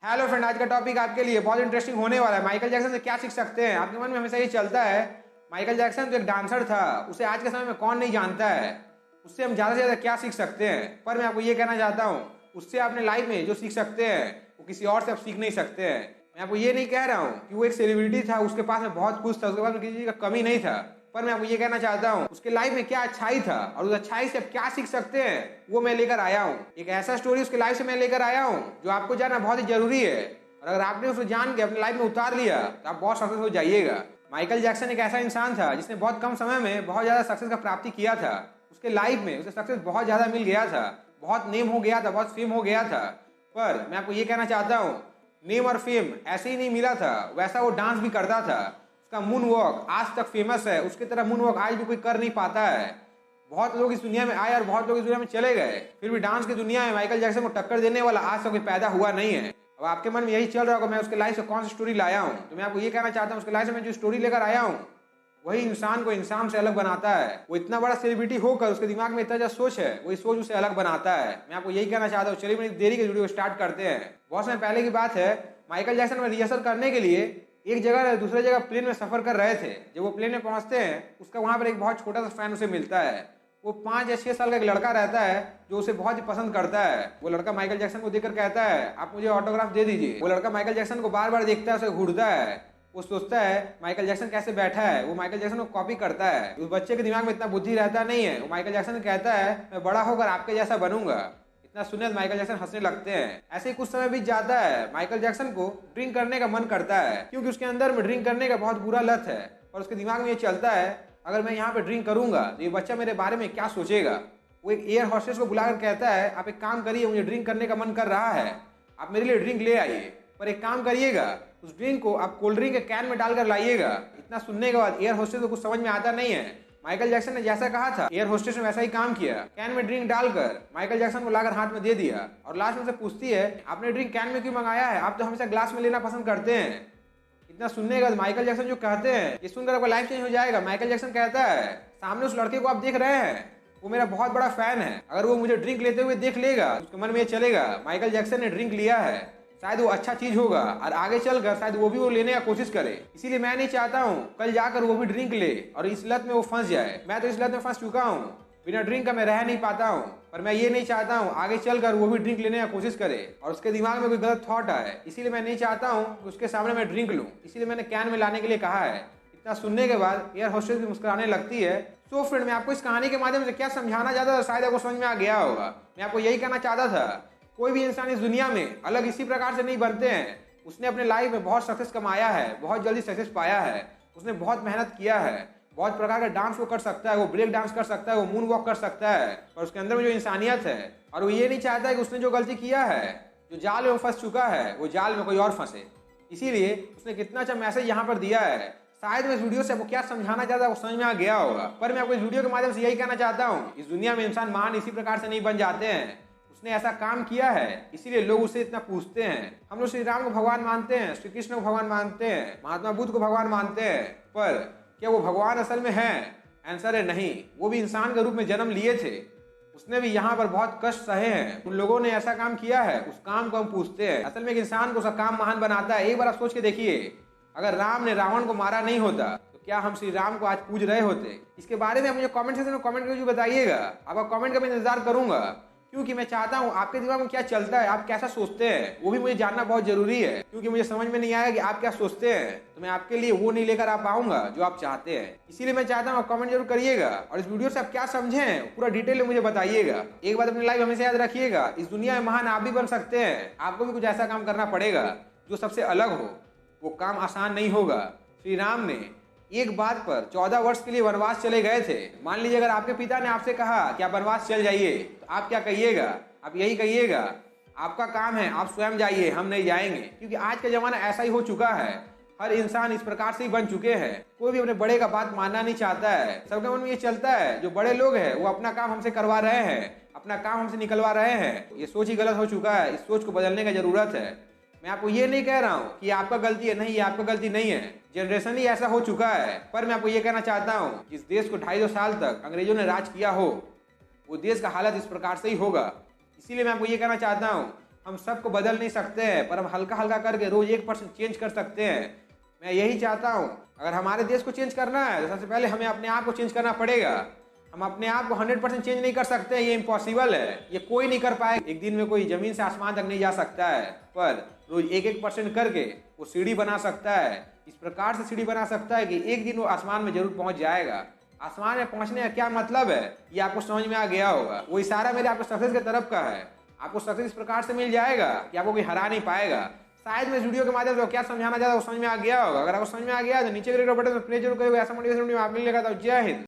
Hello friend, आज का topic आपके लिए बहुत इंटरेस्टिंग होने वाला है। माइकल जैक्सन से क्या सीख सकते हैं। आपके मन में हमेशा ये चलता है माइकल जैक्सन तो एक डांसर था, उसे आज के समय में कौन नहीं जानता है, उससे हम ज़्यादा से ज़्यादा क्या सीख सकते हैं। पर मैं आपको ये कहना चाहता हूँ, उससे अपने लाइफ में जो सीख सकते हैं वो किसी और से आप सीख नहीं सकते हैं। मैं आपको ये नहीं कह रहा हूँ कि वो एक सेलिब्रिटी था, उसके पास में बहुत कुछ था, उसके पास में किसी चीज़ का कमी नहीं था। पर मैं आपको ये कहना चाहता हूँ उसके लाइफ में क्या अच्छाई था और उस अच्छाई से आप क्या सीख सकते हैं वो मैं लेकर आया हूँ। एक ऐसा स्टोरी उसके लाइफ से मैं लेकर आया हूँ जो आपको जानना बहुत ही जरूरी है, और अगर आपने उसे जान के अपनी लाइफ में उतार लिया तो आप बहुत सक्सेस हो जाइएगा। माइकल जैक्सन एक ऐसा इंसान था जिसने बहुत कम समय में बहुत ज़्यादा सक्सेस का प्राप्ति किया था। उसके लाइफ में उसे सक्सेस बहुत ज़्यादा मिल गया था, बहुत नेम हो गया था, बहुत फेम हो गया था। पर मैं आपको ये कहना चाहता हूँ, नेम और फेम ऐसे ही नहीं मिला था, वैसा वो डांस भी करता था। उसका मून वॉक आज तक फेमस है, उसकी तरह मून वॉक आज भी कोई कर नहीं पाता है। बहुत लोग इस दुनिया में आए और बहुत लोग इस दुनिया में चले गए, फिर भी डांस की दुनिया में माइकल जैक्सन को टक्कर देने वाला आज तक कोई पैदा हुआ नहीं है। अब आपके मन में यही चल रहा होगा मैं उसके लाइफ से कौन सी स्टोरी लाया हूँ, तो मैं आपको ये कहना चाहता हूँ उसके लाइफ से मैं जो स्टोरी लेकर आया हूँ वही इंसान को इंसान से अलग बनाता है। वो इतना बड़ा सेलिब्रिटी होकर उसके दिमाग में इतना ज्यादा सोच है, वही सोच उसे अलग बनाता है। मैं आपको यही कहना चाहता हूँ। चलिए मेरी देरी के वीडियो स्टार्ट करते हैं। बहुत समय पहले की बात है, माइकल जैक्सन में रिहर्सल करने के लिए एक जगह दूसरे जगह प्लेन में सफर कर रहे थे। जब वो प्लेन में पहुंचते हैं उसका वहां पर एक बहुत छोटा सा फैन उसे मिलता है। वो 5 या 6 साल का एक लड़का रहता है जो उसे बहुत ही पसंद करता है। वो लड़का माइकल जैक्सन को देखकर कहता है आप मुझे ऑटोग्राफ दे दीजिए। वो लड़का माइकल जैक्सन को बार बार देखता है, उसे घूरता है। वो सोचता है माइकल जैक्सन कैसे बैठा है, वो माइकल जैक्सन को कॉपी करता है। उस बच्चे के दिमाग में इतना बुद्धि रहता नहीं है। वो माइकल जैक्सन कहता है मैं बड़ा होकर आपके जैसा बनूंगा। इतना सुनने माइकल जैक्सन हंसने लगते हैं। ऐसे ही कुछ समय बीत जाता है, माइकल जैक्सन को ड्रिंक करने का मन करता है क्योंकि उसके अंदर में ड्रिंक करने का बहुत बुरा लत है। और उसके दिमाग में ये चलता है अगर मैं यहाँ पे ड्रिंक करूंगा तो ये बच्चा मेरे बारे में क्या सोचेगा। वो एक एयर हॉस्टेस को बुलाकर कहता है आप एक काम करिए, मुझे ड्रिंक करने का मन कर रहा है, आप मेरे लिए ड्रिंक ले आइए, पर एक काम करिएगा उस ड्रिंक को आप कोल्ड ड्रिंक के कैन में डालकर लाइएगा। इतना सुनने के बाद एयर होस्टेस को कुछ समझ में आता नहीं है। माइकल जैक्सन ने जैसा कहा था एयर होस्टेस ने वैसा ही काम किया। कैन में ड्रिंक डालकर माइकल जैक्सन को लाकर हाथ में दे दिया और लास्ट में से पूछती है आपने ड्रिंक कैन में क्यों मंगाया है, आप तो हमेशा ग्लास में लेना पसंद करते हैं। इतना सुनने के बाद माइकल जैक्सन जो कहते हैं ये सुनकर आपका लाइफ चेंज हो जाएगा। माइकल जैक्सन कहता है सामने उस लड़के को आप देख रहे हैं वो मेरा बहुत बड़ा फैन है, अगर वो मुझे ड्रिंक लेते हुए देख लेगा उसके मन में ये चलेगा माइकल जैक्सन ने ड्रिंक लिया है, शायद वो अच्छा चीज होगा और आगे चलकर शायद वो भी वो लेने का कोशिश करे। इसीलिए मैं नहीं चाहता हूँ कल जाकर वो भी ड्रिंक ले और इस लत में वो फंस जाए। मैं तो इस लत में फंस चुका हूँ, बिना ड्रिंक का मैं रह नहीं पाता हूँ। पर मैं ये नहीं चाहता हूँ आगे चलकर वो भी ड्रिंक लेने का कोशिश करे और उसके दिमाग में कोई गलत थॉट आए। इसीलिए मैं नहीं चाहता हूँ कि उसके सामने मैं ड्रिंक लूँ, इसीलिए मैंने कैन में लाने के लिए कहा है। इतना सुनने के बाद एयर होस्टेस भी मुस्कुराने लगती है। तो फ्रेंड, मैं आपको इस कहानी के माध्यम से क्या समझाना चाहता था शायद आपको समझ में आ गया होगा। मैं आपको यही कहना चाहता था कोई भी इंसान इस दुनिया में अलग इसी प्रकार से नहीं बनते हैं। उसने अपने लाइफ में बहुत सक्सेस कमाया है, बहुत जल्दी सक्सेस पाया है, उसने बहुत मेहनत किया है, बहुत प्रकार का डांस वो कर सकता है, वो ब्रेक डांस कर सकता है, वो मून वॉक कर सकता है। और उसके अंदर में जो इंसानियत है और वो ये नहीं चाहता है कि उसने जो गलती किया है, जो जाल में वो फंस चुका है, वो जाल में कोई और फंसे। इसीलिए उसने कितना अच्छा मैसेज यहाँ पर दिया है। शायद मैं इस वीडियो से आपको क्या समझाना चाहता है वो समझ में आ गया होगा। पर मैं आपको इस वीडियो के माध्यम से यही कहना चाहता हूँ इस दुनिया में इंसान महान इसी प्रकार से नहीं बन जाते हैं। उसने ऐसा काम किया है इसीलिए लोग उसे इतना पूछते हैं। हम लोग श्री राम को भगवान मानते हैं, श्री कृष्ण को भगवान मानते हैं, महात्मा बुद्ध को भगवान मानते हैं, पर क्या वो भगवान असल में है? आंसर है नहीं। वो भी इंसान के रूप में जन्म लिए थे, उसने भी यहाँ पर बहुत कष्ट सहे हैं। उन लोगों ने ऐसा काम किया है, उस काम को हम पूछते हैं। असल में एक इंसान को उसका काम महान बनाता है। एक बार आप सोच के देखिए, अगर राम ने रावण को मारा नहीं होता तो क्या हम श्री राम को आज पूज रहे होते? इसके बारे में मुझे कमेंट सेक्शन में कमेंट करके बताइएगा। आपका कमेंट का मैं इंतजार करूंगा क्योंकि मैं चाहता हूं आपके दिमाग में क्या चलता है, आप कैसा सोचते हैं वो भी मुझे जानना बहुत जरूरी है। क्योंकि मुझे समझ में नहीं आया कि आप क्या सोचते हैं तो मैं आपके लिए वो नहीं लेकर आ पाऊंगा जो आप चाहते हैं। इसीलिए मैं चाहता हूँ आप कमेंट जरूर करिएगा और इस वीडियो से आप क्या समझें पूरा डिटेल में मुझे बताइएगा। एक बात अपनी लाइफ हमेशा याद रखिएगा, इस दुनिया में महान आप भी बन सकते हैं। आपको भी कुछ ऐसा काम करना पड़ेगा जो सबसे अलग हो। वो काम आसान नहीं होगा। श्री राम ने एक बात पर 14 वर्ष के लिए वनवास चले गए थे। मान लीजिए अगर आपके पिता ने आपसे कहा कि आप वनवास चल जाइए तो आप क्या कहिएगा? आप यही कहिएगा आपका काम है, आप स्वयं जाइए, हम नहीं जाएंगे। क्योंकि आज का जमाना ऐसा ही हो चुका है, हर इंसान इस प्रकार से ही बन चुके हैं। कोई भी अपने बड़े का बात मानना नहीं चाहता है। सबके मन में ये चलता है जो बड़े लोग हैं वो अपना काम हमसे करवा रहे हैं, अपना काम हमसे निकलवा रहे हैं। ये सोच ही गलत हो चुका है। इस सोच को बदलने की जरूरत है। मैं आपको ये नहीं कह रहा हूँ कि आपका गलती है, नहीं, ये आपका गलती नहीं है, जनरेशन ही ऐसा हो चुका है। पर मैं आपको ये कहना चाहता हूँ जिस देश को 250 साल तक अंग्रेजों ने राज किया हो वो देश का हालत इस प्रकार से ही होगा। इसीलिए मैं आपको ये कहना चाहता हूँ हम सबको बदल नहीं सकते हैं, पर हम हल्का हल्का करके रोज 1% चेंज कर सकते हैं। मैं यही चाहता हूँ, अगर हमारे देश को चेंज करना है तो सबसे पहले हमें अपने आप को चेंज करना पड़ेगा। हम अपने आप को 100% चेंज नहीं कर सकते, ये इम्पॉसिबल है, ये कोई नहीं कर पाएगा। एक दिन में कोई जमीन से आसमान तक नहीं जा सकता है, पर रोज 1% करके वो सीढ़ी बना सकता है। इस प्रकार से सीढ़ी बना सकता है कि एक दिन वो आसमान में जरूर पहुंच जाएगा। आसमान में पहुंचने का क्या मतलब है, ये आपको समझ में आ गया होगा। वो इशारा मेरे आपको सक्सेस की तरफ का है। आपको सक्सेस इस प्रकार से मिल जाएगा कि आपको कोई हरा नहीं पाएगा। शायद मैं इस वीडियो के माध्यम से क्या समझाना चाहता हूँ वो समझ में आ गया होगा। अगर आपको समझ में आ गया तो नीचे के बटन पर प्ले जरूर करिएगा। ऐसा मोटिवेशन वीडियो आप मिलेगा। तो जय हिंद।